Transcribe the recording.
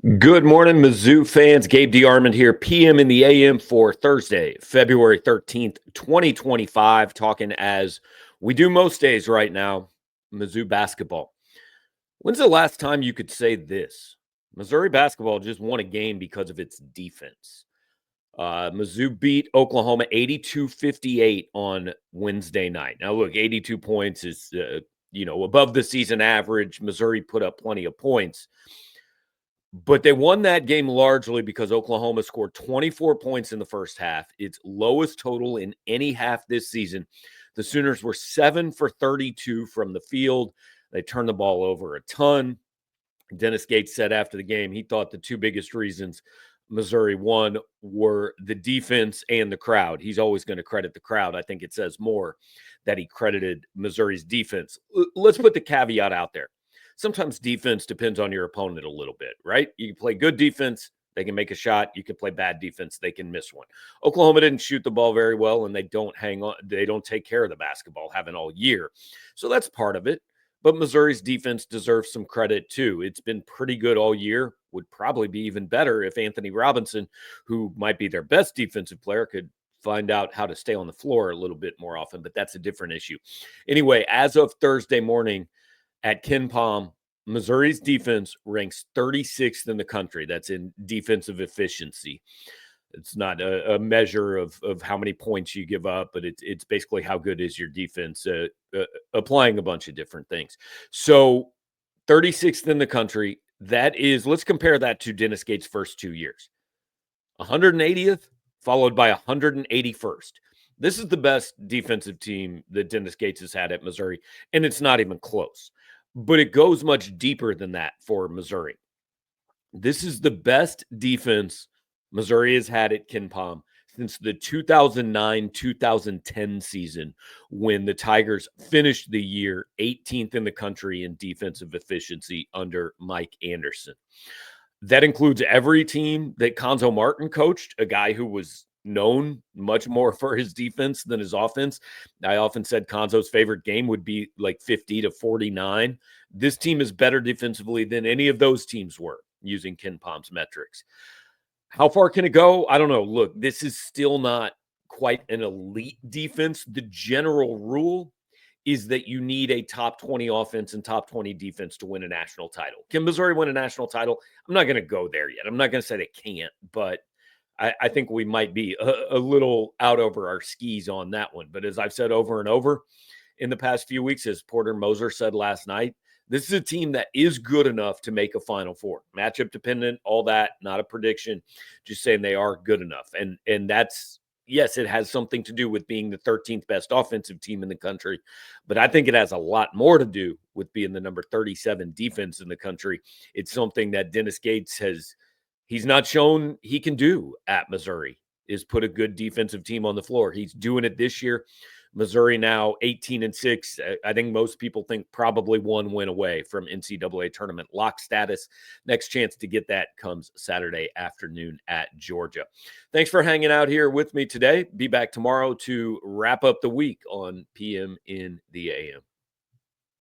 Good morning, Mizzou fans. Gabe DeArmond here, PM in the AM for Thursday, February 13th, 2025. Talking as we do most days right now, Mizzou basketball. When's the last time you could say this? Missouri basketball just won a game because of its defense. Mizzou beat Oklahoma 82-58 on Wednesday night. Now, look, 82 points is, above the season average. Missouri put up plenty of points. But they won that game largely because Oklahoma scored 24 points in the first half, its lowest total in any half this season. The Sooners were 7 for 32 from the field. They turned the ball over a ton. Dennis Gates said after the game he thought the two biggest reasons Missouri won were the defense and the crowd. He's always going to credit the crowd. I think it says more that he credited Missouri's defense. Let's put the caveat out there. Sometimes defense depends on your opponent a little bit, right? You can play good defense, they can make a shot. You can play bad defense, they can miss one. Oklahoma didn't shoot the ball very well, and they don't hang on. They don't take care of the basketball, haven't all year. So that's part of it. But Missouri's defense deserves some credit too. It's been pretty good all year. Would probably be even better if Anthony Robinson, who might be their best defensive player, could find out how to stay on the floor a little bit more often, but that's a different issue. Anyway, as of Thursday morning, at KenPom, Missouri's defense ranks 36th in the country. That's in defensive efficiency. It's not a measure of how many points you give up, but it's basically how good is your defense, applying a bunch of different things. So 36th in the country. That is, let's compare that to Dennis Gates' first 2 years. 180th, followed by 181st. This is the best defensive team that Dennis Gates has had at Missouri, and it's not even close. But it goes much deeper than that for Missouri. This is the best defense Missouri has had at KenPom since the 2009-2010 season, when the Tigers finished the year 18th in the country in defensive efficiency under Mike Anderson. That includes every team that Cuonzo Martin coached, a guy who was known much more for his defense than his offense. I often said Cuonzo's favorite game would be like 50-49. This team is better defensively than any of those teams were using KenPom's metrics. How far can it go? I don't know. Look, this is still not quite an elite defense. The general rule is that you need a top 20 offense and top 20 defense to win a national title. Can Missouri win a national title? I'm not going to go there yet. I'm not going to say they can't, but I think we might be a little out over our skis on that one. But as I've said over and over in the past few weeks, as Porter Moser said last night, this is a team that is good enough to make a Final Four. Matchup dependent, all that, not a prediction, just saying they are good enough. And that's, yes, it has something to do with being the 13th best offensive team in the country, but I think it has a lot more to do with being the number 37 defense in the country. It's something that Dennis Gates he's not shown he can do at Missouri, is put a good defensive team on the floor. He's doing it this year. Missouri now 18-6. I think most people think probably one win away from NCAA tournament lock status. Next chance to get that comes Saturday afternoon at Georgia. Thanks for hanging out here with me today. Be back tomorrow to wrap up the week on PM in the AM.